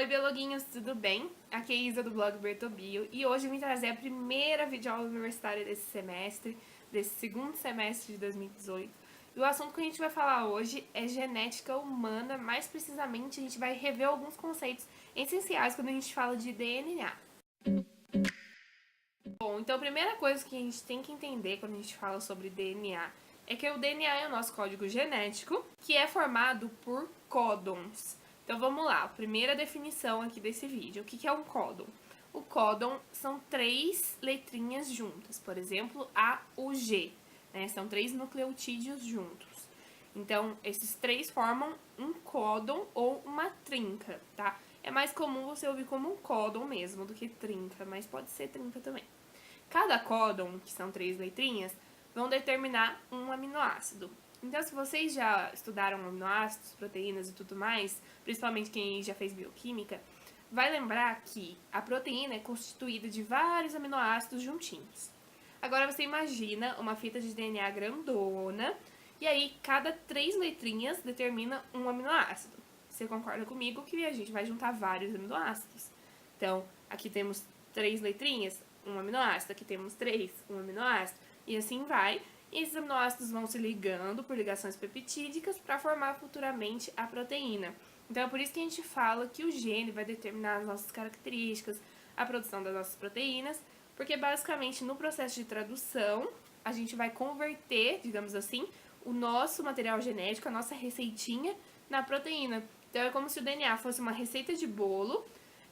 biologuinhos, tudo bem? Aqui é a Isa do blog Bertobio e hoje eu vim trazer a primeira videoaula universitária desse semestre, desse segundo semestre de 2018. E o assunto que a gente vai falar hoje é genética humana, mais precisamente a gente vai rever alguns conceitos essenciais quando a gente fala de DNA. Bom, então a primeira coisa que a gente tem que entender quando a gente fala sobre DNA é que o DNA é o nosso código genético, que é formado por códons. Então vamos lá, a primeira definição aqui desse vídeo. O que é um códon? O códon são 3 letrinhas juntas, por exemplo, A, U, G, né? São 3 nucleotídeos juntos. Então, esses 3 formam um códon ou uma trinca, tá? É mais comum você ouvir como um códon mesmo do que trinca, mas pode ser trinca também. Cada códon, que são 3 letrinhas, vão determinar um aminoácido. Então, se vocês já estudaram aminoácidos, proteínas e tudo mais, principalmente quem já fez bioquímica, vai lembrar que a proteína é constituída de vários aminoácidos juntinhos. Agora você imagina uma fita de DNA grandona, e aí cada 3 letrinhas determina um aminoácido. Você concorda comigo que a gente vai juntar vários aminoácidos? Então, aqui temos 3 letrinhas, um aminoácido, aqui temos 3, um aminoácido, e assim vai. E esses aminoácidos vão se ligando por ligações peptídicas para formar futuramente a proteína. Então é por isso que a gente fala que o gene vai determinar as nossas características, a produção das nossas proteínas, porque basicamente no processo de tradução a gente vai converter, digamos assim, o nosso material genético, a nossa receitinha, na proteína. Então é como se o DNA fosse uma receita de bolo,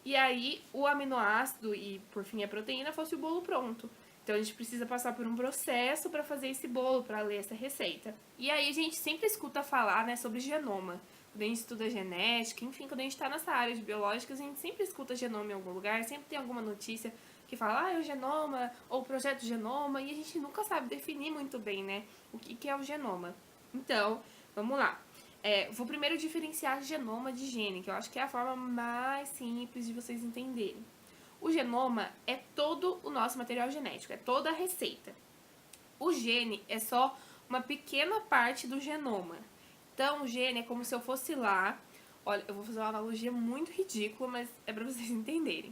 e aí o aminoácido e, por fim, a proteína fosse o bolo pronto. Então a gente precisa passar por um processo para fazer esse bolo, para ler essa receita. E aí a gente sempre escuta falar, né, sobre genoma. Quando a gente estuda genética, enfim, quando a gente está nessa área de biológicas, a gente sempre escuta genoma em algum lugar, sempre tem alguma notícia que fala, é o genoma, ou o projeto genoma, e a gente nunca sabe definir muito bem, né, o que é o genoma. Então, vamos lá. Vou primeiro diferenciar genoma de gene, que eu acho que é a forma mais simples de vocês entenderem. O genoma é todo o nosso material genético, é toda a receita. O gene é só uma pequena parte do genoma. Então, o gene é como se eu fosse lá. Olha, eu vou fazer uma analogia muito ridícula, mas é para vocês entenderem.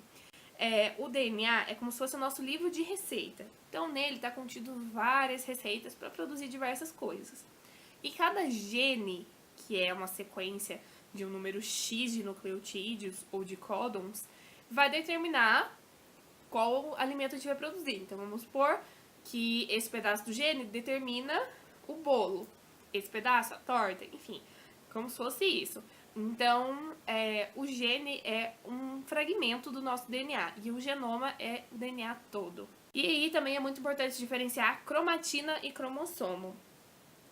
O DNA é como se fosse o nosso livro de receita. Então, nele está contido várias receitas para produzir diversas coisas. E cada gene, que é uma sequência de um número X de nucleotídeos ou de códons, vai determinar qual alimento a gente vai produzir. Então, vamos supor que esse pedaço do gene determina o bolo, esse pedaço, a torta, enfim, como se fosse isso. Então, o gene é um fragmento do nosso DNA e o genoma é o DNA todo. E aí também é muito importante diferenciar cromatina e cromossomo.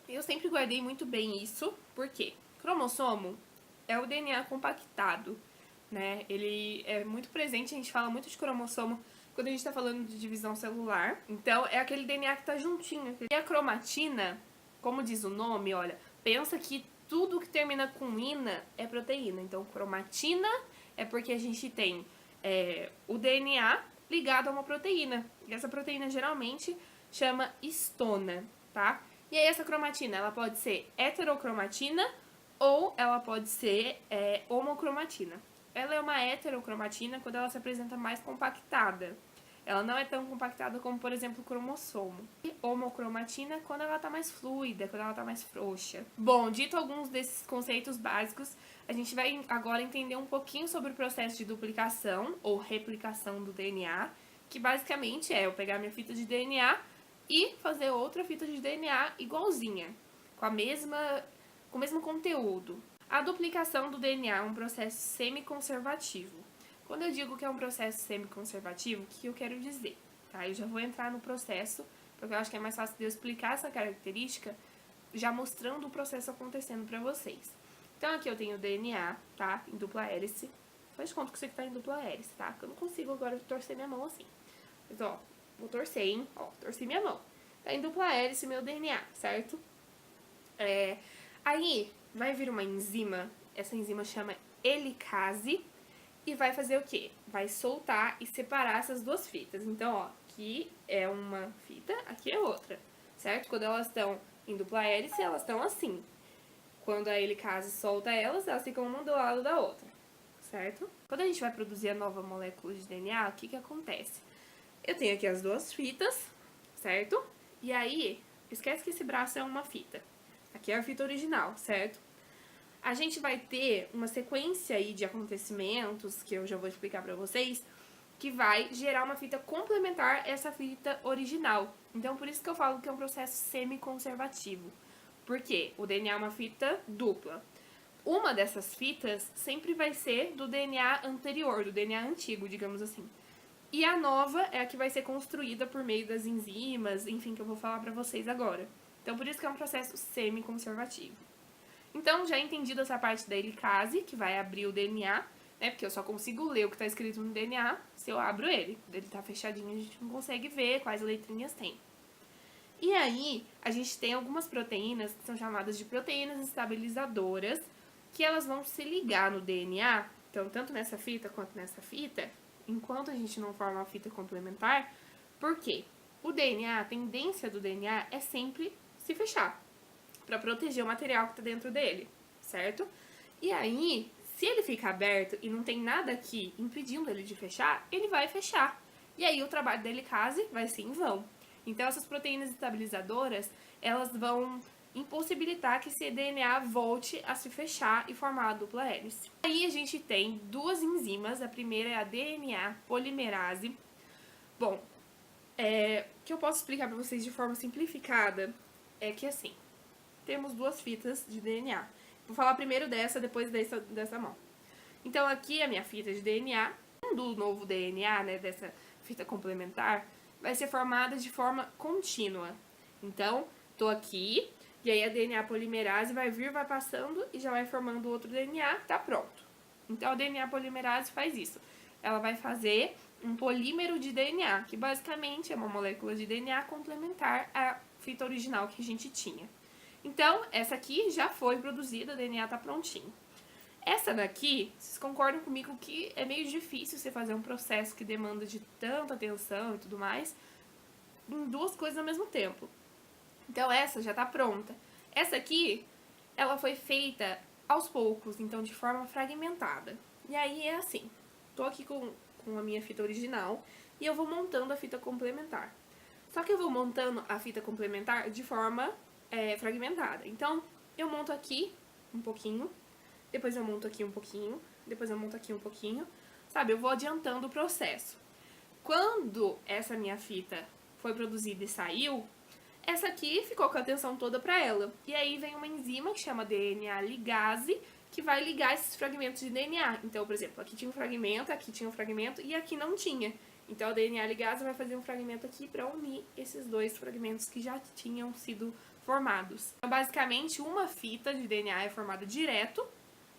Eu sempre guardei muito bem isso, porque cromossomo é o DNA compactado, né? Ele é muito presente, a gente fala muito de cromossomo quando a gente está falando de divisão celular. Então, é aquele DNA que está juntinho. E a cromatina, como diz o nome, olha, pensa que tudo que termina com ina é proteína. Então, cromatina é porque a gente tem o DNA ligado a uma proteína. E essa proteína geralmente chama histona, tá? E aí essa cromatina, ela pode ser heterocromatina ou ela pode ser homocromatina. Ela é uma heterocromatina quando ela se apresenta mais compactada. Ela não é tão compactada como, por exemplo, o cromossomo. E homocromatina quando ela tá mais fluida, quando ela tá mais frouxa. Bom, dito alguns desses conceitos básicos, a gente vai agora entender um pouquinho sobre o processo de duplicação ou replicação do DNA, que basicamente é eu pegar minha fita de DNA e fazer outra fita de DNA igualzinha, com o mesmo conteúdo. A duplicação do DNA é um processo semi-conservativo. Quando eu digo que é um processo semi-conservativo, o que eu quero dizer? Tá? Eu já vou entrar no processo, porque eu acho que é mais fácil de eu explicar essa característica, já mostrando o processo acontecendo para vocês. Então aqui eu tenho o DNA, tá? Em dupla hélice. Faz de conta que você que tá em dupla hélice, tá? Porque eu não consigo agora torcer minha mão assim. Mas, ó, vou torcer, hein? Ó, torci minha mão. Tá em dupla hélice meu DNA, certo? Aí vai vir uma enzima, essa enzima chama helicase, e vai fazer o quê? Vai soltar e separar essas duas fitas. Então, ó, aqui é uma fita, aqui é outra, certo? Quando elas estão em dupla hélice, elas estão assim. Quando a helicase solta elas ficam uma do lado da outra, certo? Quando a gente vai produzir a nova molécula de DNA, o que acontece? Eu tenho aqui as duas fitas, certo? E aí, esquece que esse braço é uma fita. Aqui é a fita original, certo? A gente vai ter uma sequência aí de acontecimentos, que eu já vou explicar pra vocês, que vai gerar uma fita complementar a essa fita original. Então, por isso que eu falo que é um processo semi-conservativo. Porque o DNA é uma fita dupla. Uma dessas fitas sempre vai ser do DNA anterior, do DNA antigo, digamos assim. E a nova é a que vai ser construída por meio das enzimas, enfim, que eu vou falar pra vocês agora. Então, por isso que é um processo semi-conservativo. Então, já entendido essa parte da helicase, que vai abrir o DNA, né? Porque eu só consigo ler o que está escrito no DNA se eu abro ele. Ele tá fechadinho, a gente não consegue ver quais letrinhas tem. E aí, a gente tem algumas proteínas que são chamadas de proteínas estabilizadoras, que elas vão se ligar no DNA, então tanto nessa fita quanto nessa fita, enquanto a gente não forma uma fita complementar. Por quê? O DNA, a tendência do DNA é sempre se fechar, para proteger o material que está dentro dele, certo? E aí, se ele fica aberto e não tem nada aqui impedindo ele de fechar, ele vai fechar. E aí o trabalho da helicase vai ser em vão. Então essas proteínas estabilizadoras, elas vão impossibilitar que esse DNA volte a se fechar e formar a dupla hélice. Aí a gente tem duas enzimas, a primeira é a DNA polimerase. Bom, o que eu posso explicar para vocês de forma simplificada é que assim, temos duas fitas de DNA. Vou falar primeiro dessa, depois dessa mão. Então aqui a minha fita de DNA, do novo DNA, né, dessa fita complementar, vai ser formada de forma contínua. Então, tô aqui, e aí a DNA polimerase vai vir, vai passando e já vai formando outro DNA, tá pronto. Então a DNA polimerase faz isso. Ela vai fazer um polímero de DNA, que basicamente é uma molécula de DNA complementar à fita original que a gente tinha. Então, essa aqui já foi produzida, o DNA tá prontinho. Essa daqui, vocês concordam comigo que é meio difícil você fazer um processo que demanda de tanta atenção e tudo mais, em duas coisas ao mesmo tempo. Então, essa já tá pronta. Essa aqui, ela foi feita aos poucos, então de forma fragmentada. E aí é assim, tô aqui com a minha fita original e eu vou montando a fita complementar. Só que eu vou montando a fita complementar de forma fragmentada. Então, eu monto aqui um pouquinho, depois eu monto aqui um pouquinho, depois eu monto aqui um pouquinho, sabe? Eu vou adiantando o processo. Quando essa minha fita foi produzida e saiu, essa aqui ficou com a atenção toda pra ela. E aí vem uma enzima que chama DNA ligase, que vai ligar esses fragmentos de DNA. Então, por exemplo, aqui tinha um fragmento, aqui tinha um fragmento e aqui não tinha. Então, a DNA ligase vai fazer um fragmento aqui para unir esses dois fragmentos que já tinham sido formados. Então, basicamente, uma fita de DNA é formada direto,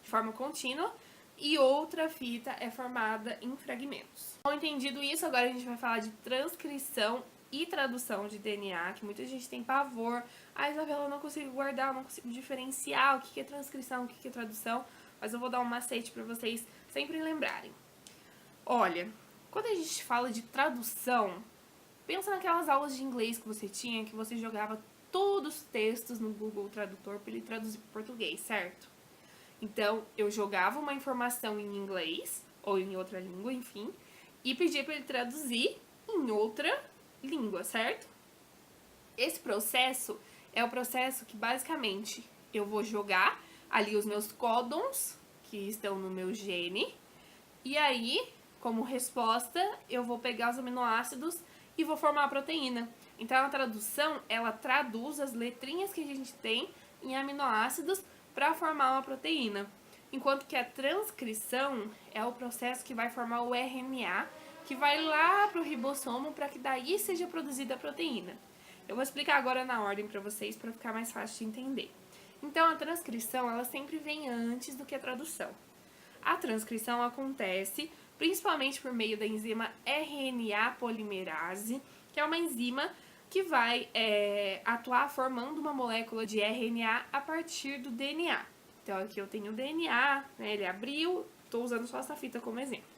de forma contínua, e outra fita é formada em fragmentos. Bom, entendido isso, agora a gente vai falar de transcrição e tradução de DNA, que muita gente tem pavor. Ah, Isabela, eu não consigo guardar, eu não consigo diferenciar o que é transcrição, o que é tradução, mas eu vou dar um macete para vocês sempre lembrarem. Olha, quando a gente fala de tradução, pensa naquelas aulas de inglês que você tinha, que você jogava todos os textos no Google Tradutor para ele traduzir para português, certo? Então, eu jogava uma informação em inglês, ou em outra língua, enfim, e pedia para ele traduzir em outra língua, certo? Esse processo é o processo que, basicamente, eu vou jogar ali os meus códons, que estão no meu gene, e aí, como resposta, eu vou pegar os aminoácidos e vou formar a proteína. Então, a tradução, ela traduz as letrinhas que a gente tem em aminoácidos para formar uma proteína. Enquanto que a transcrição é o processo que vai formar o RNA, que vai lá para o ribossomo para que daí seja produzida a proteína. Eu vou explicar agora na ordem para vocês para ficar mais fácil de entender. Então, a transcrição, ela sempre vem antes do que a tradução. A transcrição acontece principalmente por meio da enzima RNA polimerase, que é uma enzima que vai atuar formando uma molécula de RNA a partir do DNA. Então, aqui eu tenho o DNA, né, ele abriu, estou usando só essa fita como exemplo.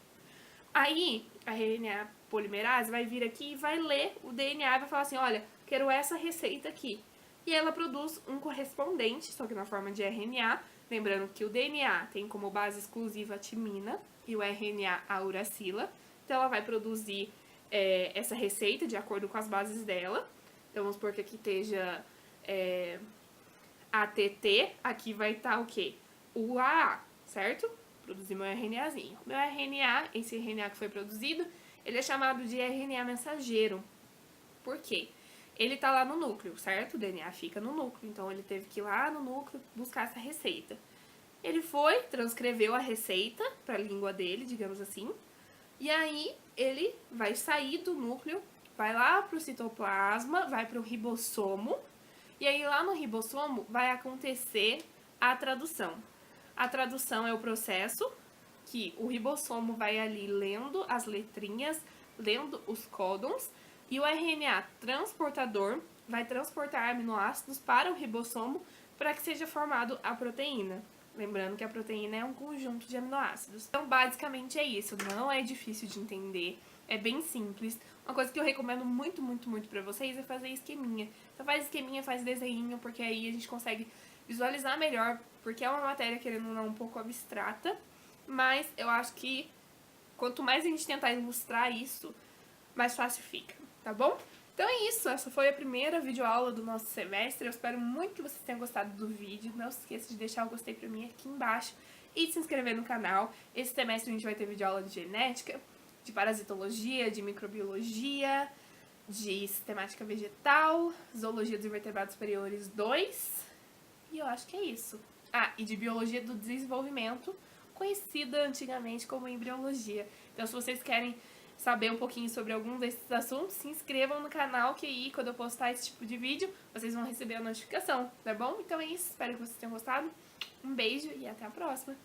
Aí, a RNA polimerase vai vir aqui e vai ler o DNA e vai falar assim, olha, quero essa receita aqui. E ela produz um correspondente, só que na forma de RNA, Lembrando que o DNA tem como base exclusiva a timina e o RNA a uracila. Então, ela vai produzir essa receita de acordo com as bases dela. Então, vamos supor que aqui esteja ATT, aqui vai estar o quê? UAA, certo? Produzir meu RNAzinho. Meu RNA, esse RNA que foi produzido, ele é chamado de RNA mensageiro. Por quê? Ele tá lá no núcleo, certo? O DNA fica no núcleo, então ele teve que ir lá no núcleo buscar essa receita. Ele foi, transcreveu a receita para a língua dele, digamos assim, e aí ele vai sair do núcleo, vai lá pro citoplasma, vai pro ribossomo, e aí lá no ribossomo vai acontecer a tradução. A tradução é o processo que o ribossomo vai ali lendo as letrinhas, lendo os códons, e o RNA transportador vai transportar aminoácidos para o ribossomo para que seja formado a proteína. Lembrando que a proteína é um conjunto de aminoácidos. Então, basicamente é isso. Não é difícil de entender. É bem simples. Uma coisa que eu recomendo muito, muito, muito pra vocês é fazer esqueminha. Então, faz esqueminha, faz desenho, porque aí a gente consegue visualizar melhor. Porque é uma matéria, querendo ou não, um pouco abstrata. Mas eu acho que quanto mais a gente tentar ilustrar isso, mais fácil fica, tá bom? Então é isso, essa foi a primeira videoaula do nosso semestre. Eu espero muito que vocês tenham gostado do vídeo. Não se esqueça de deixar o gostei pra mim aqui embaixo e de se inscrever no canal. Esse semestre a gente vai ter videoaula de genética, de parasitologia, de microbiologia, de sistemática vegetal, zoologia dos invertebrados superiores 2. E eu acho que é isso. Ah, e de biologia do desenvolvimento, conhecida antigamente como embriologia. Então, se vocês querem saber um pouquinho sobre algum desses assuntos, se inscrevam no canal, que aí quando eu postar esse tipo de vídeo, vocês vão receber a notificação, tá bom? Então é isso, espero que vocês tenham gostado. Um beijo e até a próxima!